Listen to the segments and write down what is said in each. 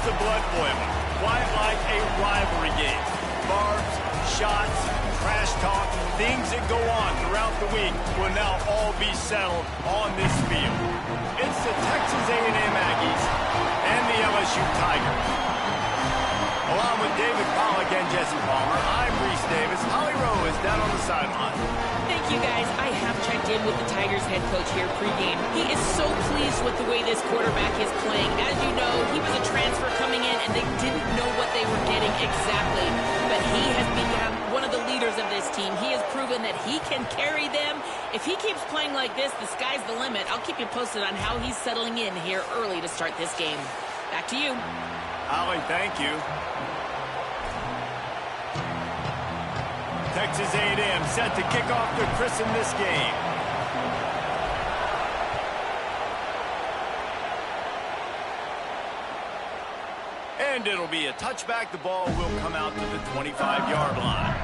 the blood boiling, quite like a rivalry game. Barbs, shots, trash talk, things that go on throughout the week will now all be settled on this field. It's the Texas A&M Aggies and the LSU Tigers. Along with David Pollack and Jesse Palmer, I'm Reese Davis. Holly Rowe is down on the sideline. Thank you, guys. I have checked in with the Tigers head coach here pregame. He is so pleased with the way this quarterback is playing. As you know, he was a transfer coming in, and they didn't know what they were getting exactly. But he has become one of the leaders of this team. He has proven that he can carry them. If he keeps playing like this, the sky's the limit. I'll keep you posted on how he's settling in here early to start this game. Back to you. Holly, thank you. Texas A&M set to kick off to christen this game. And it'll be a touchback. The ball will come out to the 25-yard line.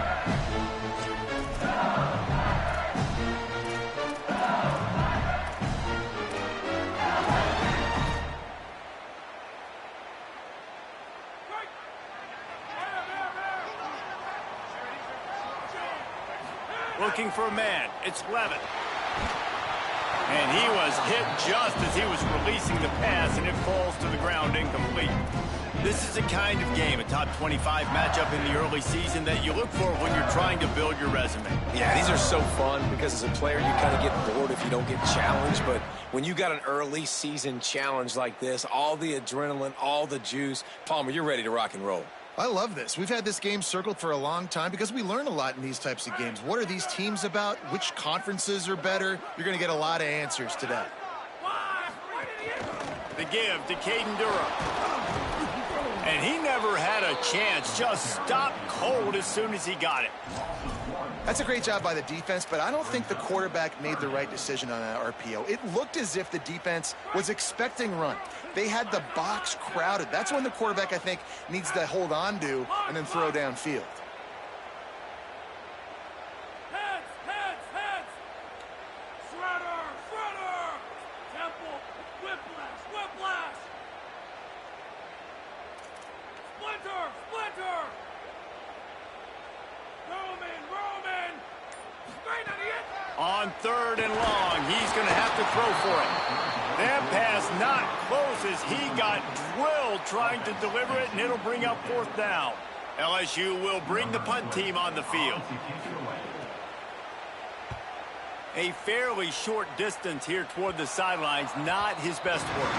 Looking for a man. It's Levin. And he was hit just as he was releasing the pass, and it falls to the ground incomplete. This is a kind of game, a top 25 matchup in the early season that you look for when you're trying to build your resume. Yeah, these are so fun because as a player, you kind of get bored if you don't get challenged. But when you got an early season challenge like this, all the adrenaline, all the juice, Palmer, you're ready to rock and roll. I love this. We've had this game circled for a long time because we learn a lot in these types of games. What are these teams about? Which conferences are better? You're going to get a lot of answers today. The give to Caden Durham. And he never had a chance. Just stopped cold as soon as he got it. That's a great job by the defense, but I don't think the quarterback made the right decision on that RPO. It looked as if the defense was expecting run. They had the box crowded. That's when the quarterback, I think, needs to hold on to and then throw downfield. Heads! Shredder! Temple, whiplash! Splinter! Roman! Straight on the end! On 3rd and long, he's going to have to throw for it. That pass not close as he got drilled trying to deliver it, and it'll bring up 4th down. LSU will bring the punt team on the field. A fairly short distance here toward the sidelines, not his best work.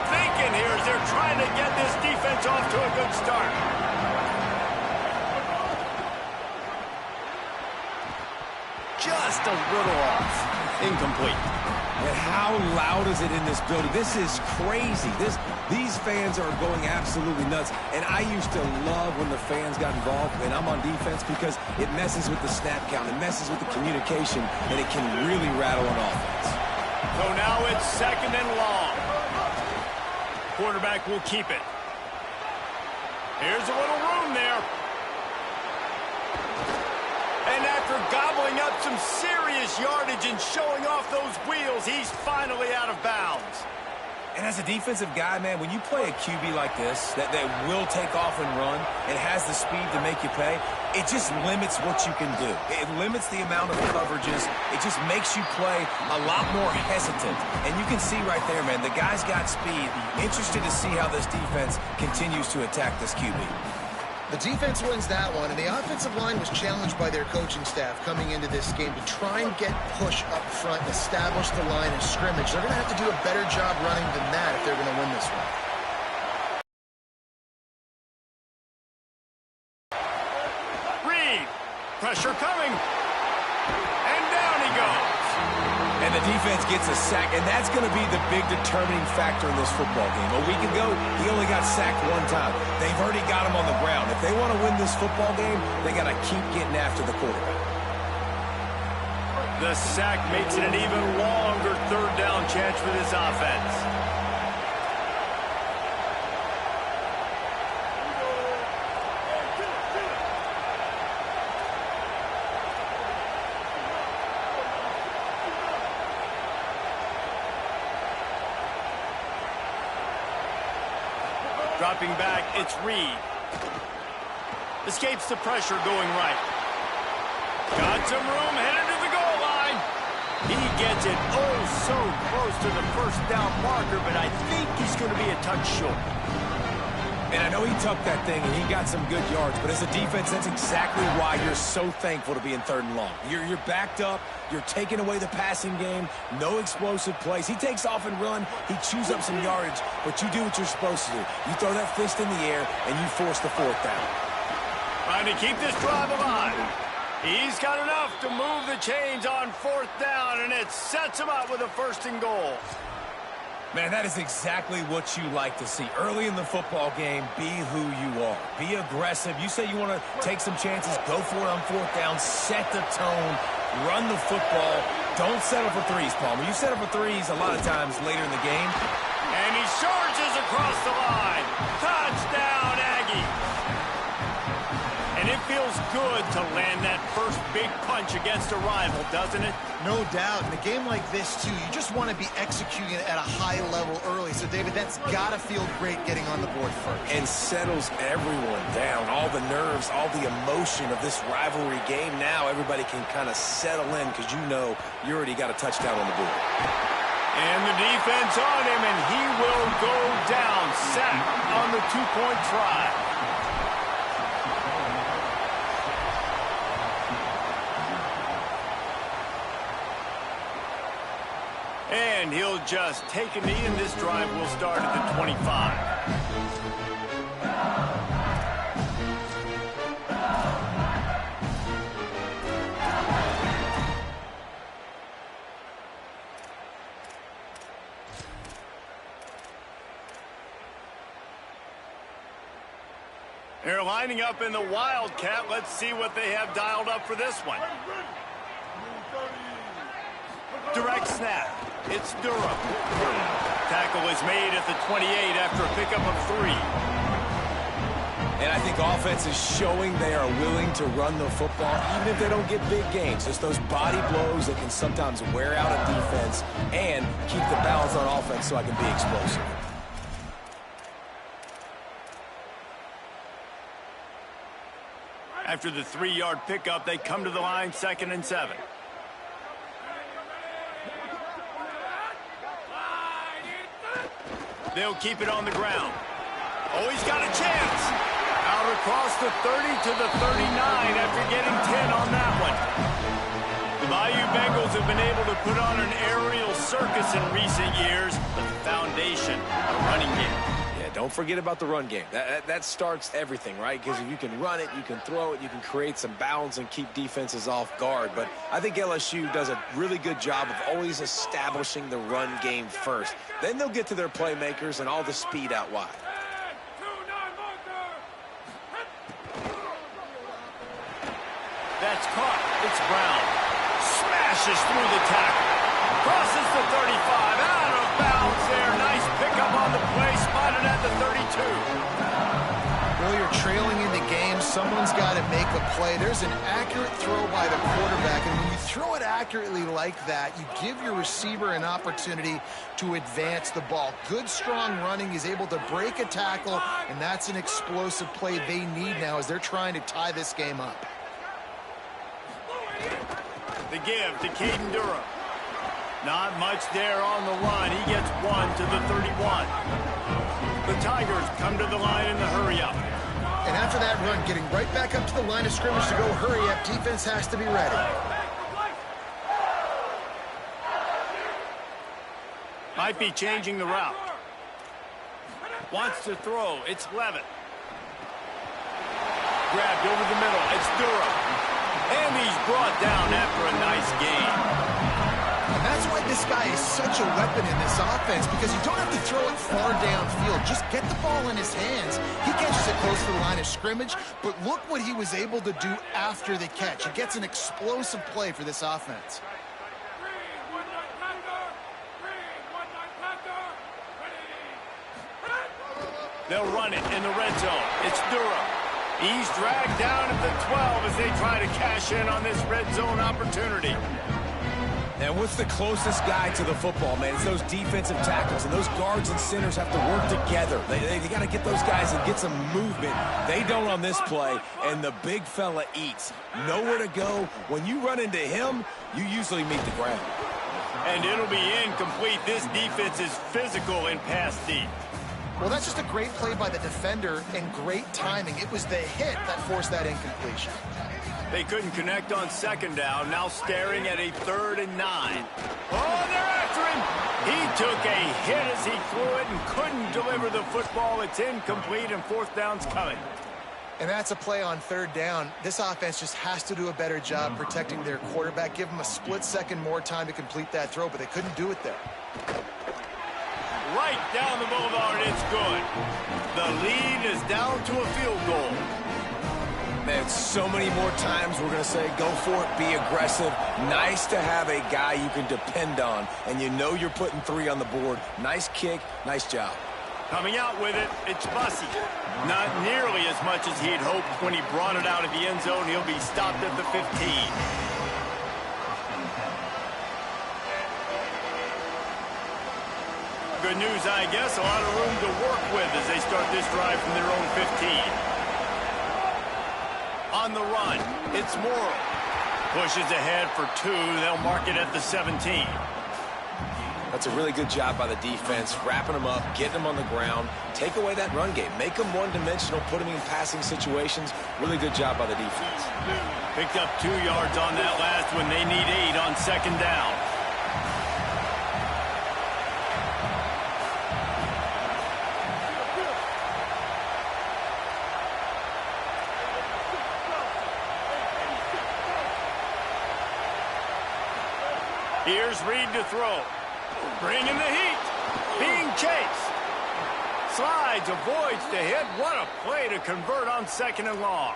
Thinking here as they're trying to get this defense off to a good start. Just a little off. Incomplete. And how loud is it in this building? This is crazy. These fans are going absolutely nuts. And I used to love when the fans got involved, and I'm on defense, because it messes with the snap count, it messes with the communication, and it can really rattle an offense. So now it's 2nd and long. Quarterback will keep it. Here's a little room there. And after gobbling up some serious yardage and showing off those wheels, he's finally out of bounds. And as a defensive guy, man, when you play a QB like this, that will take off and run and has the speed to make you pay, it just limits what you can do. It limits the amount of coverages. It just makes you play a lot more hesitant. And you can see right there, man, the guy's got speed. Interested to see how this defense continues to attack this QB. The defense wins that one, and the offensive line was challenged by their coaching staff coming into this game to try and get push up front and establish the line of scrimmage. They're going to have to do a better job running than that if they're going to win this one. Reed, pressure coming, and down he goes. And the defense gets a sack, and that's going to be the big determining factor in this football game. A week ago, he only got sacked one time. They've already got him on the ground. If they want to win this football game, they got to keep getting after the quarterback. The sack makes it an even longer third down chance for this offense. Dropping back, it's Reed. Escapes the pressure going right. Got some room, headed to the goal line. He gets it oh so close to the first down marker, but I think he's going to be a touch short. And I know he tucked that thing and he got some good yards, but as a defense, that's exactly why you're so thankful to be in 3rd and long. You're backed up, you're taking away the passing game, no explosive plays. He takes off and run, he chews up some yardage, but you do what you're supposed to do. You throw that fist in the air and you force the 4th down. Trying to keep this drive alive. He's got enough to move the chains on 4th down, and it sets him up with a 1st and goal. Man, that is exactly what you like to see. Early in the football game, be who you are. Be aggressive. You say you want to take some chances, go for it on 4th down, set the tone, run the football. Don't settle for threes, Paul. When you settle for threes, a lot of times later in the game. And he charges across the line. Touchdown, Aggie. And it feels good to land that first big punch against a rival, doesn't it? No doubt. In a game like this, too, you just want to be executing it at a high level early. So, David, that's got to feel great getting on the board first. And settles everyone down. All the nerves, all the emotion of this rivalry game. Now everybody can kind of settle in because you know you already got a touchdown on the board. And the defense on him, and he will go down. Sack on the 2-point try. And he'll just take a knee, and this drive will start at the 25. They're lining up in the Wildcat. Let's see what they have dialed up for this one. Direct snap. It's Durham. Tackle is made at the 28 after a pickup of 3. And I think offense is showing they are willing to run the football, even if they don't get big gains. Just those body blows that can sometimes wear out a defense and keep the balance on offense so I can be explosive. After the 3-yard pickup, they come to the line, 2nd and 7. They'll keep it on the ground. Oh, he's got a chance. Out across the 30 to the 39 after getting 10 on that one. The Bayou Bengals have been able to put on an aerial circus in recent years, but the foundation, a running game. Yeah, don't forget about the run game. That starts everything, right? Because if you can run it, you can throw it, you can create some balance and keep defenses off guard. But I think LSU does a really good job of always establishing the run game first. Then they'll get to their playmakers and all the speed out wide. That's caught. It's Brown. Smashes through the tackle. Crosses the 35. Out of bounds there. Nice pickup on the play. Spotted at the 32. Well, you're trailing in the game. Someone's got to make a play. There's an accurate throw by the quarterback, and when you throw it accurately like that, you give your receiver an opportunity to advance the ball. Good, strong running. He's able to break a tackle, and that's an explosive play they need now as they're trying to tie this game up. The give to Caden Durham. Not much there on the line. He gets 1 to the 31. The Tigers come to the line in the hurry-up. And after that run, getting right back up to the line of scrimmage to go hurry-up, defense has to be ready. Might be changing the route. Wants to throw. It's Levitt. Grabbed over the middle. It's Durham. And he's brought down after a nice gain. And that's why this guy is such a weapon in this offense, because you don't have to throw it far downfield. Just get the ball in his hands. He catches it close to the line of scrimmage, but look what he was able to do after the catch. He gets an explosive play for this offense. They'll run it in the red zone. It's Durham. He's dragged down at the 12 as they try to cash in on this red zone opportunity. And what's the closest guy to the football, man? It's those defensive tackles, and those guards and centers have to work together. They got to get those guys and get some movement. They don't on this play, and the big fella eats. Nowhere to go. When you run into him, you usually meet the ground. And it'll be incomplete. This defense is physical in pass deep. Well, that's just a great play by the defender and great timing. It was the hit that forced that incompletion. They couldn't connect on second down. Now staring at a 3rd and 9. Oh, they're after him. He took a hit as he threw it and couldn't deliver the football. It's incomplete, and 4th down's coming. And that's a play on 3rd down. This offense just has to do a better job protecting their quarterback. Give them a split second more time to complete that throw, but they couldn't do it there. Right down the boulevard, it's good. The lead is down to a field goal. Man, so many more times we're going to say, go for it, be aggressive. Nice to have a guy you can depend on, and you know you're putting 3 on the board. Nice kick, nice job. Coming out with it, it's Bussey. Not nearly as much as he'd hoped when he brought it out of the end zone. He'll be stopped at the 15. Good news, I guess. A lot of room to work with as they start this drive from their own 15. On the run, it's Morrill. Pushes ahead for 2. They'll mark it at the 17. That's a really good job by the defense, wrapping them up, getting them on the ground. Take away that run game. Make them one-dimensional, put them in passing situations. Really good job by the defense. Picked up 2 yards on that last one. They need 8 on second down. Here's Reed to throw. Bringing the heat. Being chased. Slides, avoids the hit. What a play to convert on 2nd and long.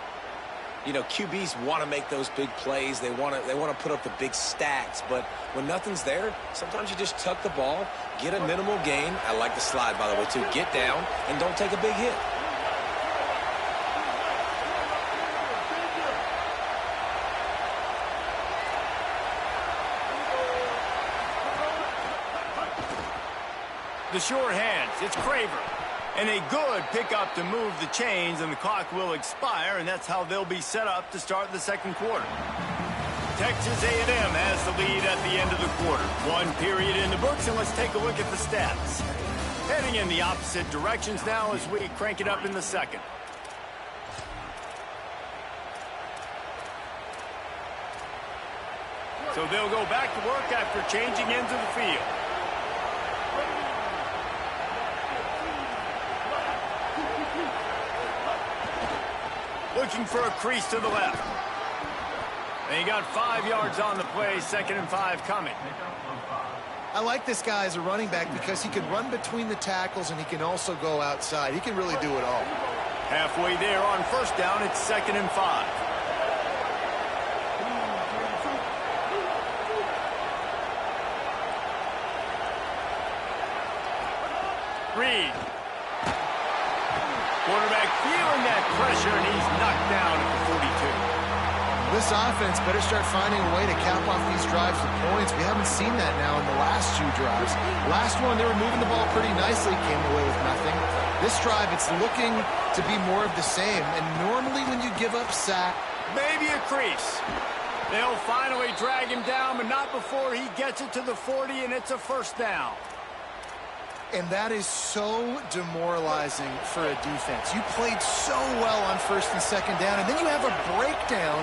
You know, QBs want to make those big plays. They want to put up the big stats. But when nothing's there, sometimes you just tuck the ball, get a minimal gain. I like the slide, by the way, too. Get down and don't take a big hit. The sure hands, it's Craver. And a good pickup to move the chains, and the clock will expire, and that's how they'll be set up to start the 2nd quarter. Texas A&M has the lead at the end of the quarter. 1 period in the books, and let's take a look at the stats. Heading in the opposite directions now as we crank it up in the 2nd. So they'll go back to work after changing into the field. Looking for a crease to the left. They got 5 yards on the play, 2nd and 5 coming. I like this guy as a running back because he can run between the tackles and he can also go outside. He can really do it all. Halfway there on 1st down, it's 2nd and 5. Reed. Quarterback feeling that pressure, and he's knocked down at the 42. This offense better start finding a way to cap off these drives with points. We haven't seen that now in the last 2 drives. Last one, they were moving the ball pretty nicely, came away with nothing. This drive, it's looking to be more of the same. And normally when you give up sack, maybe a crease. They'll finally drag him down, but not before he gets it to the 40, and it's a 1st down. and that is so demoralizing for a defense. You played so well on 1st and 2nd down, and then you have a breakdown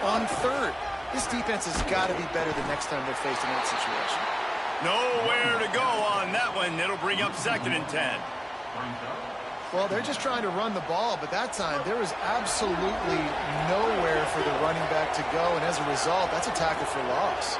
on 3rd. This defense has got to be better the next time they're faced in that situation. Nowhere to go on that one. It'll bring up 2nd and 10. Well, they're just trying to run the ball, but that time there was absolutely nowhere for the running back to go, and as a result, that's a tackle for loss.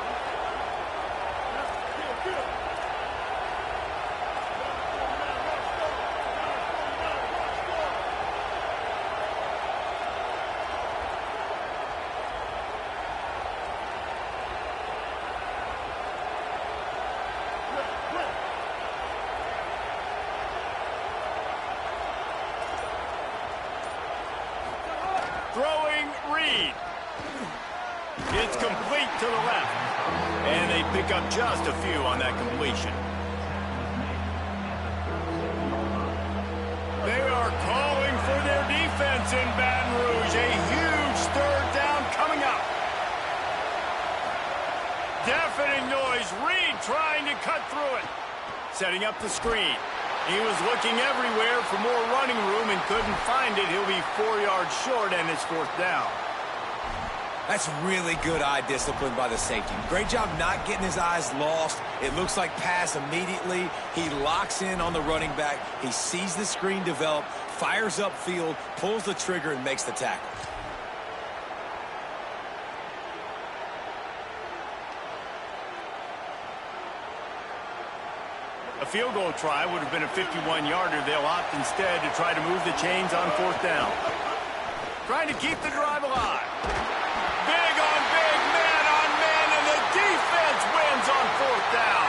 Throwing read. It's complete to the left. And they pick up just a few on that completion. They are calling for their defense in Baton Rouge. A huge third down coming up. Deafening noise. Reed trying to cut through it. Setting up the screen. He was looking everywhere for more running room and couldn't find it. He'll be 4 yards short, and it's fourth down. That's really good eye discipline by the safety. Great job not getting his eyes lost. It looks like pass immediately. He locks in on the running back. He sees the screen develop, fires upfield, pulls the trigger, and makes the tackle. A field goal try would have been a 51-yarder. They'll opt instead to try to move the chains on fourth down. Trying to keep the drive alive. Big on big, man on man, and the defense wins on fourth down.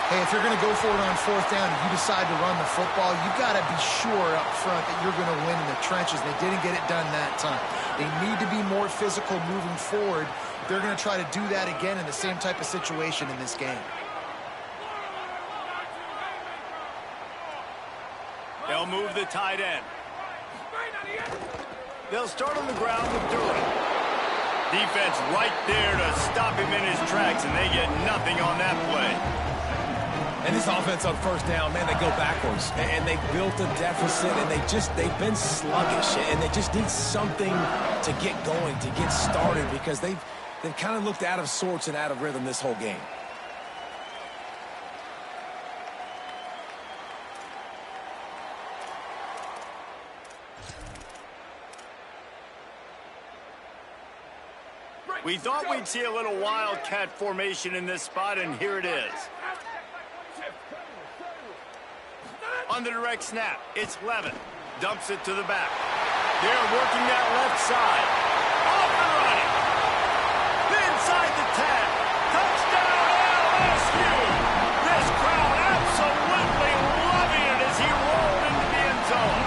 Hey, if you're going to go for it on fourth down and you decide to run the football, you've got to be sure up front that you're going to win in the trenches. They didn't get it done that time. They need to be more physical moving forward. They're going to try to do that again in the same type of situation in this game. They'll move the tight end. They'll start on the ground with Durham. Defense right there to stop him in his tracks, and they get nothing on that play. And this offense on first down, man, they go backwards. And they built a deficit, and they've been sluggish. And they just need something to get going, to get started, because they've kind of looked out of sorts and out of rhythm this whole game. We thought we'd see a little wildcat formation in this spot, and here it is. On the direct snap, it's Levin. Dumps it to the back. They're working that left side. Off and running. Inside the 10. Touchdown, LSU. This crowd absolutely loving it as he rolled into the end zone.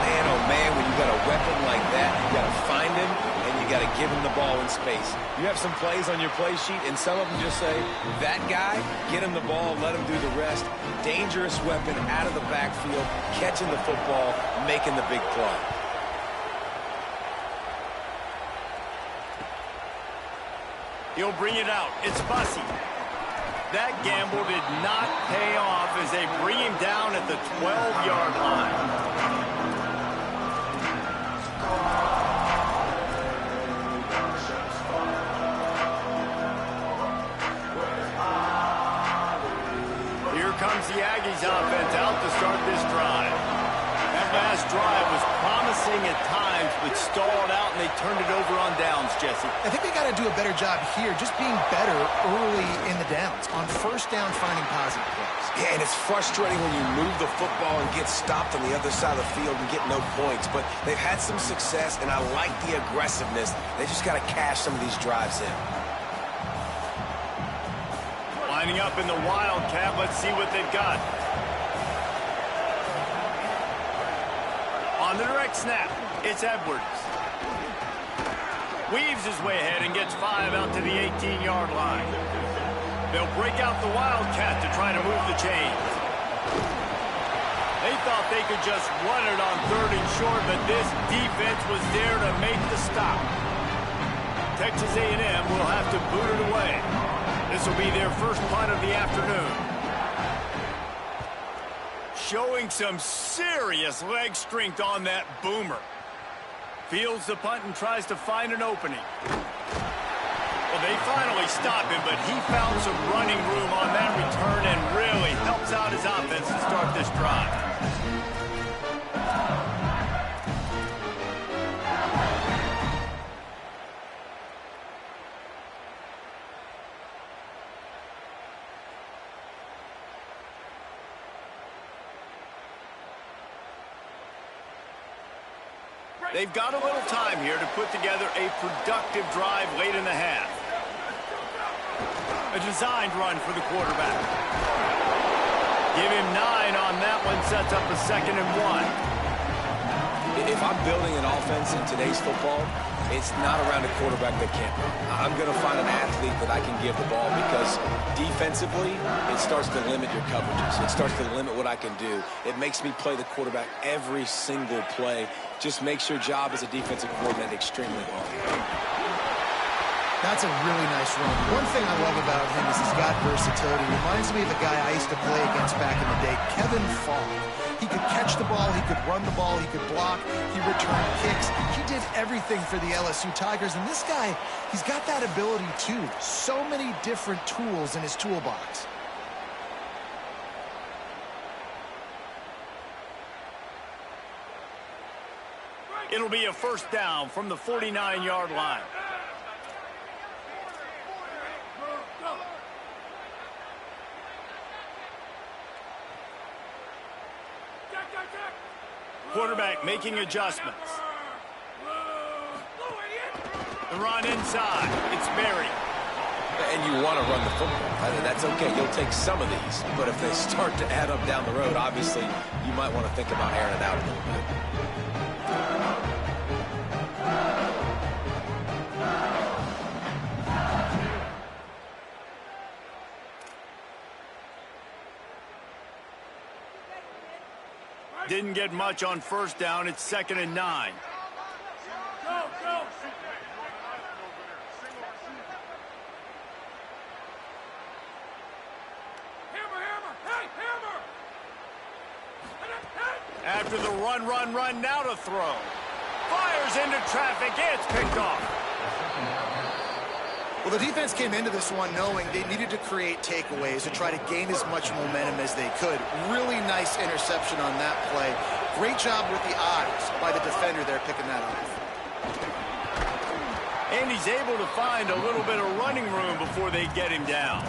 Man, oh man, when you got a weapon like that, you got to find him. You got to give him the ball in space. You have some plays on your play sheet, and some of them just say, that guy, get him the ball, let him do the rest. Dangerous weapon out of the backfield, catching the football, making the big play. He'll bring it out. It's Bussey. That gamble did not pay off as they bring him down at the 12-yard line. Comes the Aggies offense out to start this drive. That last drive was promising at times, but stalled out, and they turned it over on downs, Jesse. I think they got to do a better job here, just being better early in the downs. On first down, finding positive plays. Yeah, and it's frustrating when you move the football and get stopped on the other side of the field and get no points. But they've had some success, and I like the aggressiveness. They just got to cash some of these drives in. Lining up in the Wildcat. Let's see what they've got. On the direct snap, it's Edwards. Weaves his way ahead and gets 5 out to the 18-yard line. They'll break out the Wildcat to try to move the chains. They thought they could just run it on third and short, but this defense was there to make the stop. Texas A&M will have to boot it away. This will be their first punt of the afternoon. Showing some serious leg strength on that boomer. Fields the punt and tries to find an opening. Well, they finally stop him, but he found some running room on that return and really helps out his offense to start this drive. They've got a little time here to put together a productive drive late in the half. A designed run for the quarterback. Give him 9 on that one, sets up a 2nd and 1. If I'm building an offense in today's football, it's not around a quarterback that can't run. I'm going to find an athlete that I can give the ball because defensively, it starts to limit your coverages. It starts to limit what I can do. It makes me play the quarterback every single play. Just makes your job as a defensive coordinator extremely hard. That's a really nice run. One thing I love about him is he's got versatility. Reminds me of a guy I used to play against back in the day, Kevin Fogg. He could catch the ball, he could run the ball, he could block, he returned kicks. He did everything for the LSU Tigers, and this guy, he's got that ability too. So many different tools in his toolbox. It'll be a first down from the 49-yard line. Quarterback making adjustments. The run inside. It's buried. And you want to run the football. That's okay. You'll take some of these. But if they start to add up down the road, obviously, you might want to think about airing it out a little bit. Didn't get much on first down. It's 2nd and 9. Go, go. Hammer, hammer. Hey, hammer. After the run, now to throw. Fires into traffic. It's picked off. Well, the defense came into this one knowing they needed to create takeaways to try to gain as much momentum as they could. Really nice interception on that play. Great job with the eyes by the defender there picking that off. And he's able to find a little bit of running room before they get him down.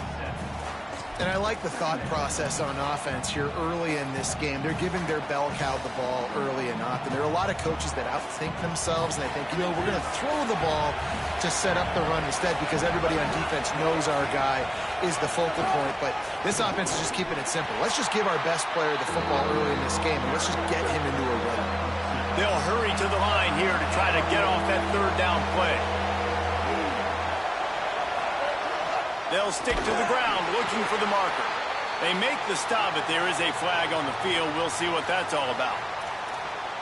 And I like the thought process on offense here early in this game. They're giving their bell cow the ball early and often. There are a lot of coaches that outthink themselves, and they think, we're going to throw the ball to set up the run instead because everybody on defense knows our guy is the focal point. But this offense is just keeping it simple. Let's just give our best player the football early in this game, and let's just get him into a rhythm. They'll hurry to the line here to try to get off that 3rd down play. They'll stick to the ground looking for the marker. They make the stop, but there is a flag on the field. We'll see what that's all about.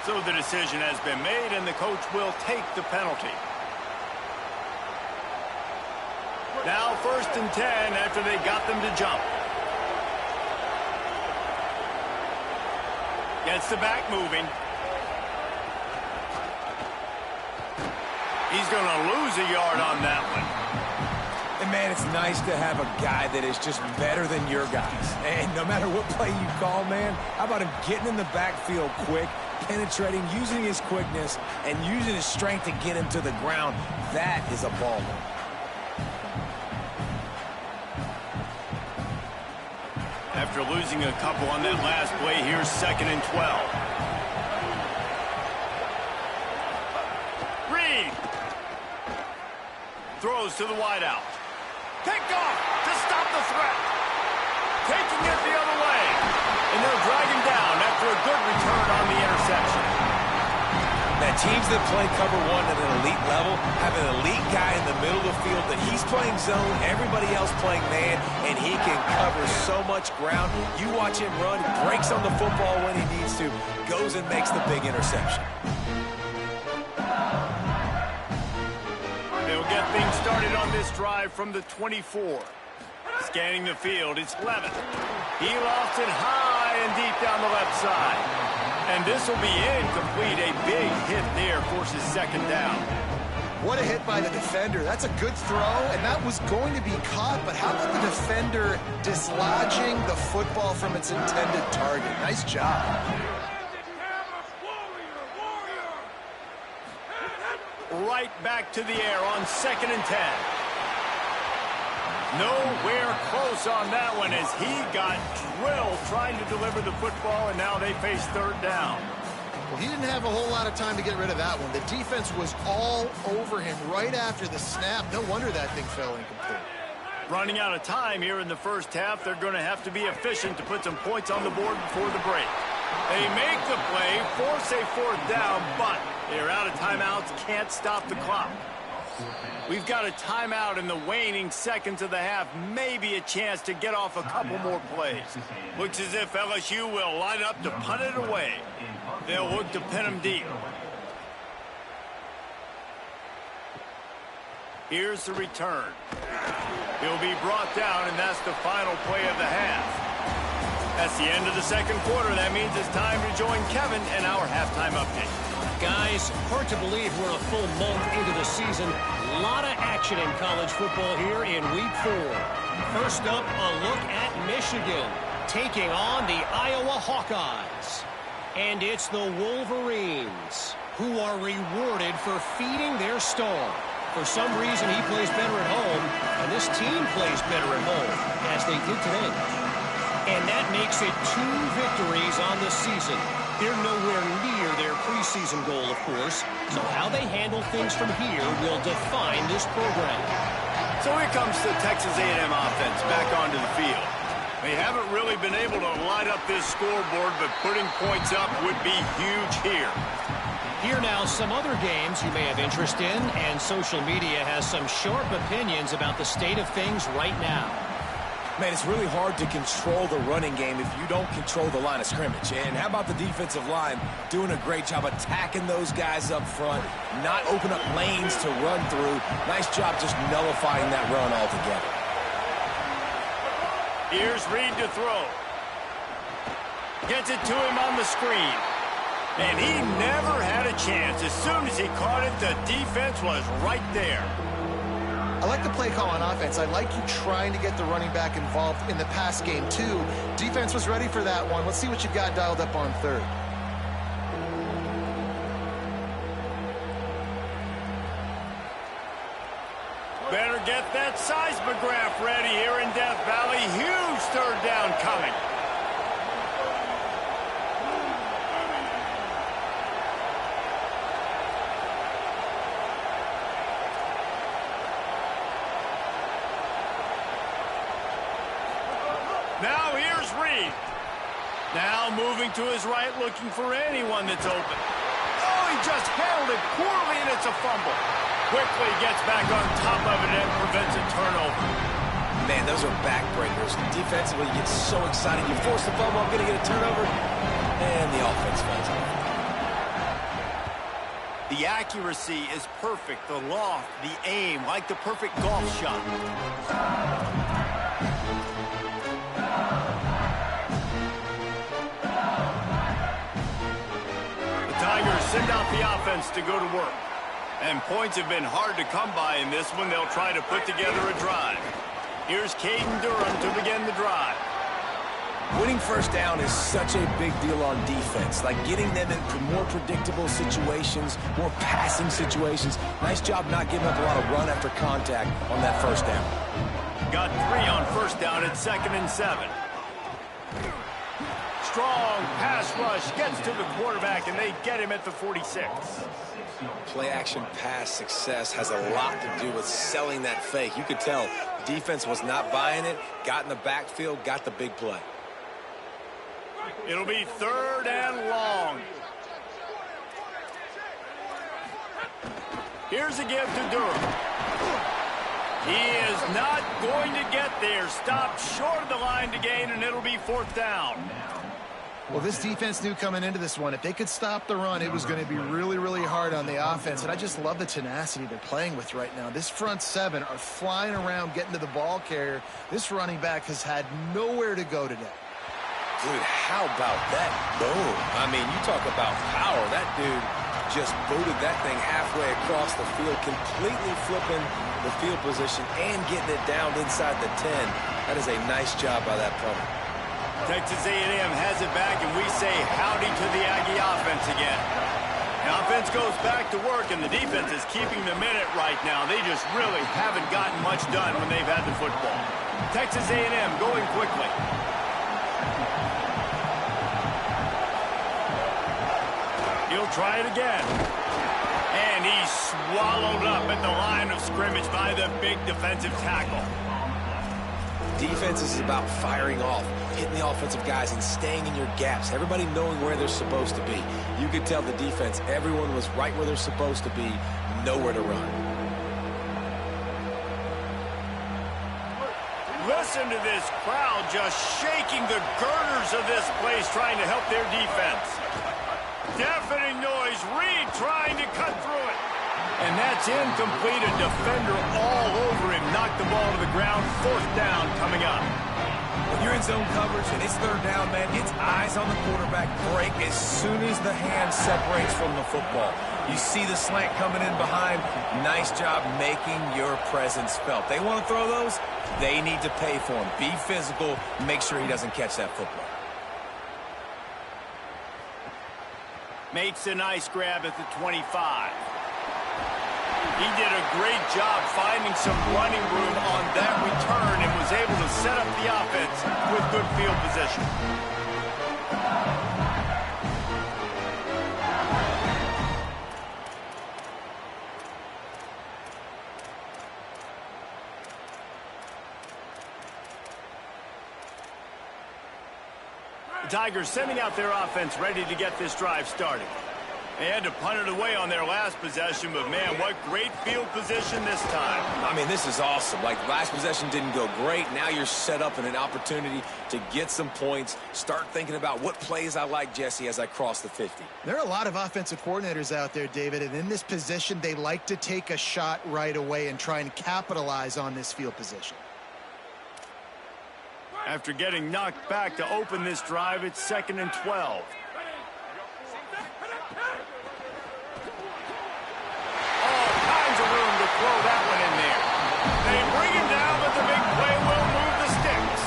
So the decision has been made, and the coach will take the penalty. Now 1st and 10 after they got them to jump. Gets the back moving. He's going to lose a yard on that one. And, man, it's nice to have a guy that is just better than your guys. And no matter what play you call, man, how about him getting in the backfield quick, penetrating, using his quickness, and using his strength to get him to the ground. That is a baller. After losing a couple on that last play, here's 2nd and 12. Reed throws to the wideout. Picked off to stop the threat. Taking it the other way. And they'll drag him down after a good return on the interception. Now, teams that play cover one at an elite level have an elite guy in the middle of the field that he's playing zone, everybody else playing man, and he can cover so much ground. You watch him run, he breaks on the football when he needs to, goes and makes the big interception. They'll get things started on this drive from the 24. Scanning the field, it's Levitt. He lofts it high and deep down the left side. And this will be incomplete. A big hit there forces 2nd down. What a hit by the defender. That's a good throw, and that was going to be caught, but how about the defender dislodging the football from its intended target? Nice job. Right back to the air on 2nd and 10. Nowhere close on that one as he got drilled trying to deliver the football, and now they face 3rd down. Well, he didn't have a whole lot of time to get rid of that one. The defense was all over him right after the snap. No wonder that thing fell incomplete. Running out of time here in the first half. They're going to have to be efficient to put some points on the board before the break. They make the play, force a fourth down, but they're out of timeouts, can't stop the clock. We've got a timeout in the waning seconds of the half, maybe a chance to get off a couple more plays. Looks as if LSU will line up to punt it away. They'll look to pin them deep. Here's the return. He'll be brought down, and that's the final play of the half. That's the end of the second quarter. That means it's time to join Kevin in our halftime update. Guys, hard to believe we're a full month into the season. A lot of action in college football here in Week 4. First up, a look at Michigan taking on the Iowa Hawkeyes. And it's the Wolverines who are rewarded for feeding their star. For some reason, he plays better at home, and this team plays better at home, as they did today. And that makes it 2 victories on the season. They're nowhere near their preseason goal, of course, so how they handle things from here will define this program. So here comes the Texas A&M offense back onto the field. They haven't really been able to light up this scoreboard, but putting points up would be huge here. Here now, some other games you may have interest in, and social media has some sharp opinions about the state of things right now. Man, it's really hard to control the running game if you don't control the line of scrimmage. And how about the defensive line doing a great job attacking those guys up front, not open up lanes to run through. Nice job just nullifying that run altogether. Here's Reed to throw. Gets it to him on the screen. And he never had a chance. As soon as he caught it, the defense was right there. I like the play call on offense. I like you trying to get the running back involved in the pass game, too. Defense was ready for that one. Let's see what you've got dialed up on third. Better get that seismograph ready here in Death Valley. Huge third down coming. Now here's Reed. Now moving to his right, looking for anyone that's open. Oh, he just handled it poorly, and it's a fumble. Quickly gets back on top of it and prevents a turnover. Man, those are backbreakers. Defensively, you get so excited. You force the fumble, I'm going to get a turnover, and the offense falls off. The accuracy is perfect. The loft, the aim, like the perfect golf shot. Tigers send out the offense to go to work. And points have been hard to come by in this one. They'll try to put together a drive. Here's Caden Durham to begin the drive. Winning first down is such a big deal on defense. Like getting them into more predictable situations, more passing situations. Nice job not giving up a lot of run after contact on that first down. Got 3 on first down at 2nd and 7. Strong pass rush gets to the quarterback, and they get him at the 46. Play-action pass success has a lot to do with selling that fake. You could tell defense was not buying it, got in the backfield, got the big play. It'll be 3rd and long. Here's a give to Durham. He is not going to get there. Stopped short of the line to gain, and it'll be 4th down. Well, this defense knew coming into this one, if they could stop the run, it was going to be really, really hard on the offense. And I just love the tenacity they're playing with right now. This front 7 are flying around, getting to the ball carrier. This running back has had nowhere to go today. Dude, how about that boom? I mean, you talk about power. That dude just booted that thing halfway across the field, completely flipping the field position and getting it down inside the 10. That is a nice job by that punter. Texas A&M has it back, and we say howdy to the Aggie offense again. The offense goes back to work, and the defense is keeping them in it right now. They just really haven't gotten much done when they've had the football. Texas A&M going quickly. He'll try it again. And he's swallowed up at the line of scrimmage by the big defensive tackle. defense is about firing off, hitting the offensive guys and staying in your gaps, everybody knowing where they're supposed to be. You could tell the defense, everyone was right where they're supposed to be, nowhere to run. Listen to this crowd just shaking the girders of this place trying to help their defense. Deafening noise. Reed trying to cut through it. And that's incomplete. A defender all over him. Knocked the ball to the ground. 4th down coming up. When you're in zone coverage and it's 3rd down, man, it's eyes on the quarterback. Break as soon as the hand separates from the football. You see the slant coming in behind. Nice job making your presence felt. They want to throw those. They need to pay for him. Be physical. Make sure he doesn't catch that football. Makes a nice grab at the 25. He did a great job finding some running room on that return and was able to set up the offense with good field position. The Tigers sending out their offense ready to get this drive started. They had to punt it away on their last possession, but man, what great field position this time. I mean, this is awesome. Like, last possession didn't go great. Now you're set up in an opportunity to get some points. Start thinking about what plays I like, Jesse, as I cross the 50. There are a lot of offensive coordinators out there, David, and in this position, they like to take a shot right away and try and capitalize on this field position. After getting knocked back to open this drive, it's 2nd and 12. Throw that one in there. They bring him down, but the big play will move the sticks.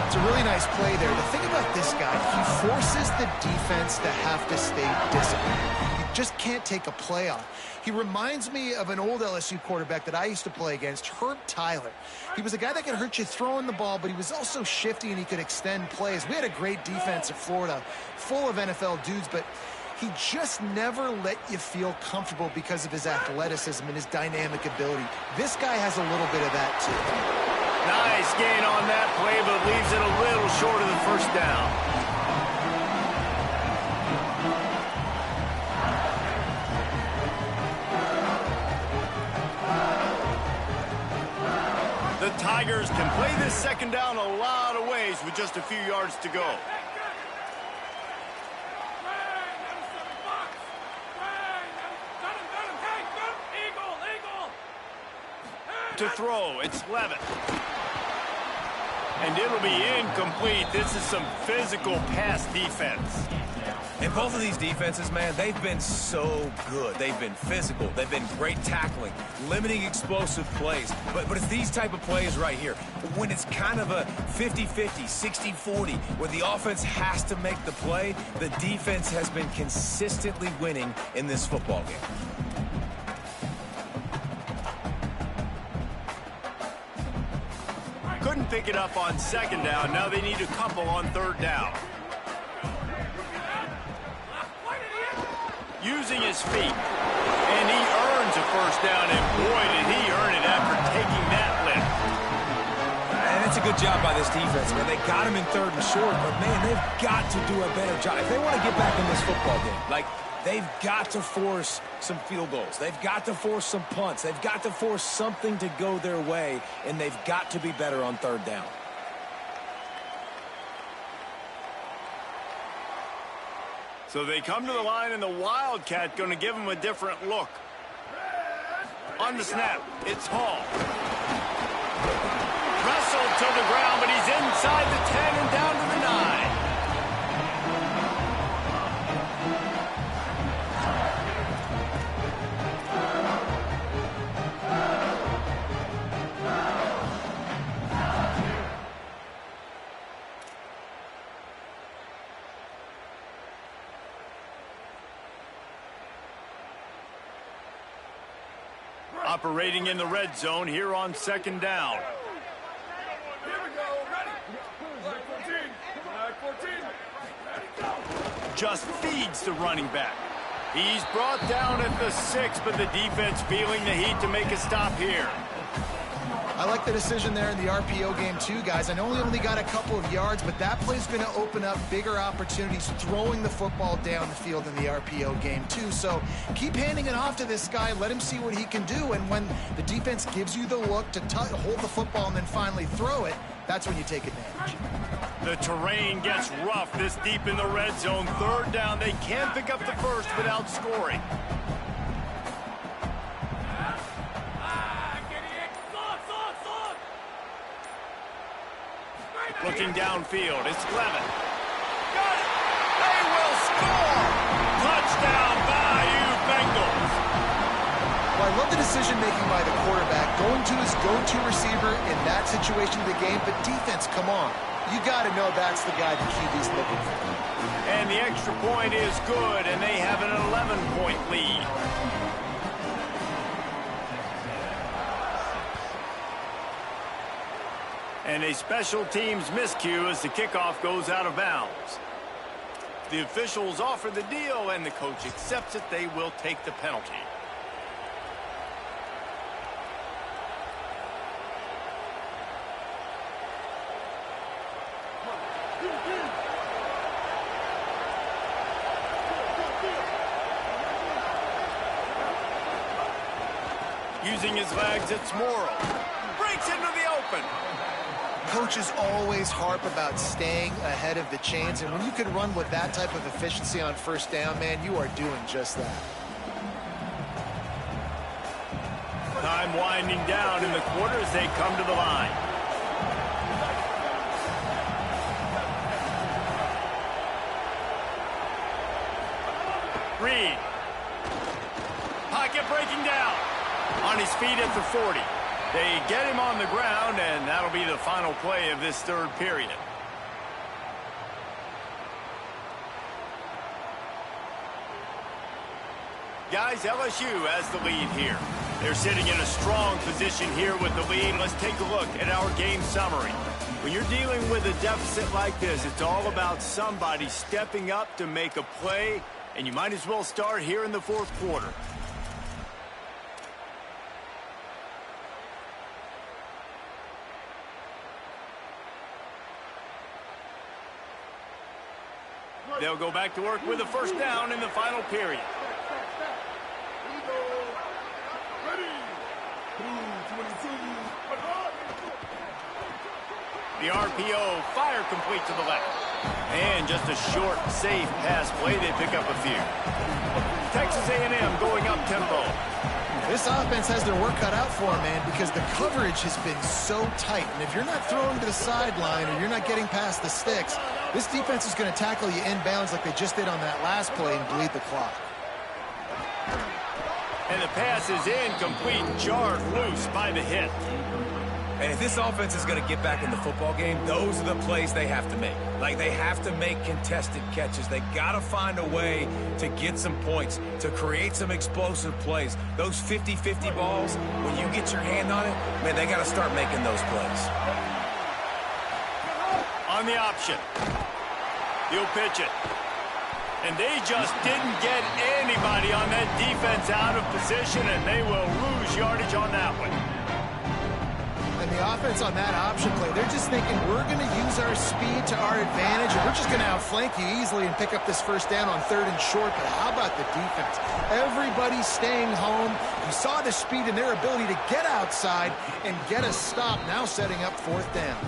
It's a really nice play there. The thing about this guy, he forces the defense to have to stay disciplined. You just can't take a play off. He reminds me of an old LSU quarterback that I used to play against, Herb Tyler. He was a guy that could hurt you throwing the ball, but he was also shifty and he could extend plays. We had a great defense at Florida, full of NFL dudes, but he just never let you feel comfortable because of his athleticism and his dynamic ability. This guy has a little bit of that, too. Nice gain on that play, but leaves it a little short of the 1st down. The Tigers can play this 2nd down a lot of ways with just a few yards to go. To throw, it's Levitt. And it'll be incomplete. This is some physical pass defense. And both of these defenses, man, they've been so good. They've been physical. They've been great tackling, limiting explosive plays. But it's these type of plays right here, when it's kind of a 50-50, 60-40, where the offense has to make the play, the defense has been consistently winning in this football game. Couldn't pick it up on 2nd down. Now they need a couple on 3rd down. Using his feet. And he earns a 1st down, and boy, did he earn it after taking that lift. And it's a good job by this defense, man. They got him in 3rd and short, but, man, they've got to do a better job. If they want to get back in this football game, like, they've got to force some field goals. They've got to force some punts. They've got to force something to go their way, and they've got to be better on 3rd down. So they come to the line, and the Wildcat going to give him a different look. On the snap, it's Hall. Wrestled to the ground, but he's inside the 10 and down to the 9. Operating in the red zone here on 2nd down. Here we go. Ready. Flag 14. Flag 14. Just feeds the running back. He's brought down at the 6, but the defense feeling the heat to make a stop here. I like the decision there in the RPO game too, guys. I know he only got a couple of yards, but that play's going to open up bigger opportunities throwing the football down the field in the RPO game too. So keep handing it off to this guy. Let him see what he can do. And when the defense gives you the look to hold the football and then finally throw it, that's when you take advantage. The terrain gets rough this deep in the red zone. Third down. They can't pick up the first without scoring. Looking downfield, it's Clement. Got it! They will score! Touchdown, Bayou Bengals! Well, I love the decision-making by the quarterback, going to his go-to receiver in that situation of the game, but defense, come on. You got to know that's the guy the QB's looking for. And the extra point is good, and they have an 11-point lead. And a special teams miscue as the kickoff goes out of bounds. The officials offer the deal, and the coach accepts it. They will take the penalty. Using his legs, it's Morrow. Breaks into the open. Coaches always harp about staying ahead of the chains, and when you can run with that type of efficiency on first down, man, you are doing just that. Time winding down in the quarter as they come to the line. Reed. Pocket breaking down. On his feet at the 40. They get him on the ground, and that'll be the final play of this third period. Guys, LSU has the lead here. They're sitting in a strong position here with the lead. Let's take a look at our game summary. When you're dealing with a deficit like this, it's all about somebody stepping up to make a play, and you might as well start here in the fourth quarter. They'll go back to work with a first down in the final period. The RPO, fire complete to the left. And just a short, safe pass play. They pick up a few. Texas A&M going up tempo. This offense has their work cut out for them, man, because the coverage has been so tight. And if you're not throwing to the sideline or you're not getting past the sticks, this defense is going to tackle you inbounds like they just did on that last play and bleed the clock. And the pass is incomplete, jarred loose by the hit. And if this offense is going to get back in the football game, those are the plays they have to make. Like, they have to make contested catches. They got to find a way to get some points, to create some explosive plays. Those 50-50 balls, when you get your hand on it, man, they got to start making those plays. On the option. He'll pitch it. And they just didn't get anybody on that defense out of position, and they will lose yardage on that one. And the offense on that option play, they're just thinking we're going to use our speed to our advantage, and we're just going to outflank you easily and pick up this first down on third and short. But how about the defense? Everybody's staying home. You saw the speed and their ability to get outside and get a stop, now setting up fourth down.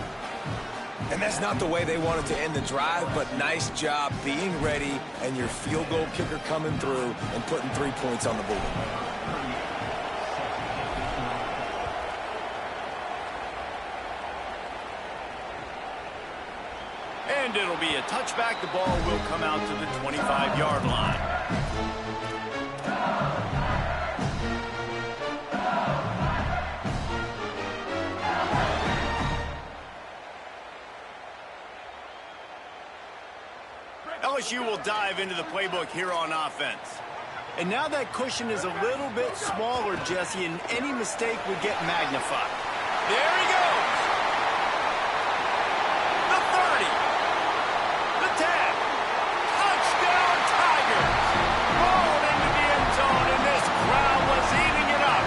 And that's not the way they wanted to end the drive, but nice job being ready and your field goal kicker coming through and putting 3 points on the board. And it'll be a touchback. The ball will come out to the 25-yard line. LSU will dive into the playbook here on offense. And now that cushion is a little bit smaller, Jesse, and any mistake would get magnified. There he goes. The 30. The 10. Touchdown Tigers. Rolled into the end zone, and this crowd was eating it up.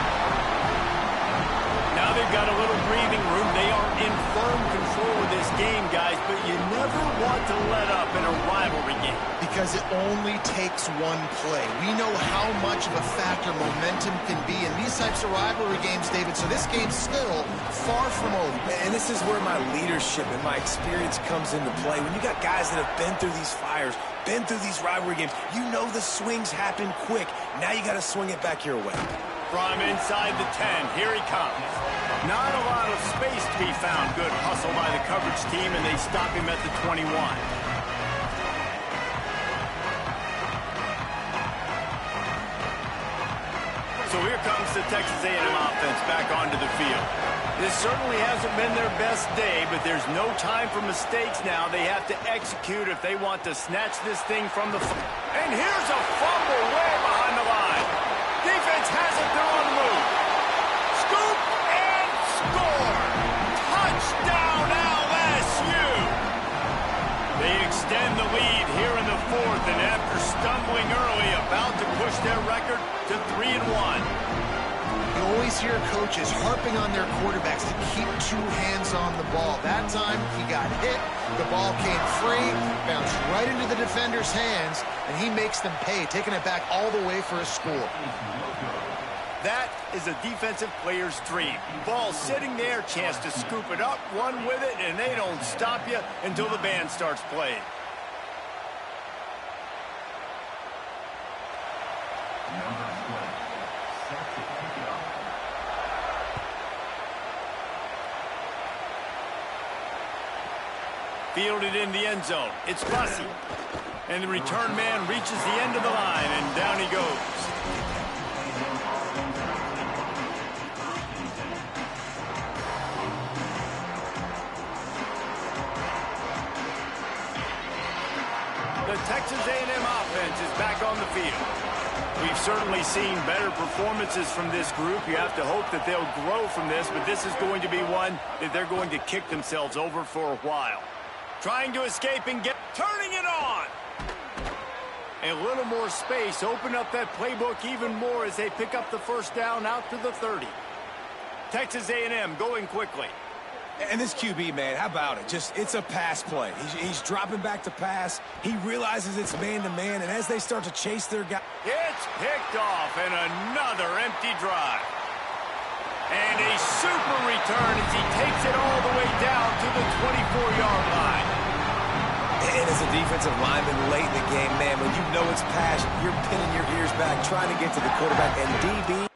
Now they've got a little breathing because it only takes one play. We know how much of a factor momentum can be in these types of rivalry games, David, so this game's still far from over. And this is where my leadership and my experience comes into play. When you got guys that have been through these fires, been through these rivalry games, you know the swings happen quick. Now you got to swing it back your way. From inside the 10, here he comes. Not a lot of space to be found. Good hustle by the coverage team, and they stop him at the 21. So here comes the Texas A&M offense back onto the field. This certainly hasn't been their best day, but there's no time for mistakes now. They have to execute if they want to snatch this thing from the... And here's a fumble way behind the line. Defense has it, they're on the move. Scoop and score. Touchdown LSU. They extend the lead here in the fourth, and after stumbling early, about to push their record to 3-1. You always hear coaches harping on their quarterbacks to keep two hands on the ball. That time, he got hit, the ball came free, bounced right into the defender's hands, and he makes them pay, taking it back all the way for a score. That is a defensive player's dream. Ball sitting there, chance to scoop it up, run with it, and they don't stop you until the band starts playing. Fielded in the end zone. It's Bussey. And the return man reaches the end of the line, and down he goes. The Texas A&M offense is back on the field. We've certainly seen better performances from this group. You have to hope that they'll grow from this, but this is going to be one that they're going to kick themselves over for a while. Trying to escape and turning it on. A little more space, open up that playbook even more as they pick up the first down out to the 30. Texas A&M going quickly. And this QB, man, how about it? It's a pass play. He's dropping back to pass. He realizes it's man-to-man, and as they start to chase their guy... It's picked off, and another empty drive. And a super return as he takes it all the way down to the 24-yard line. And as a defensive lineman late in the game, man, when you know it's pass, you're pinning your ears back, trying to get to the quarterback, and DB...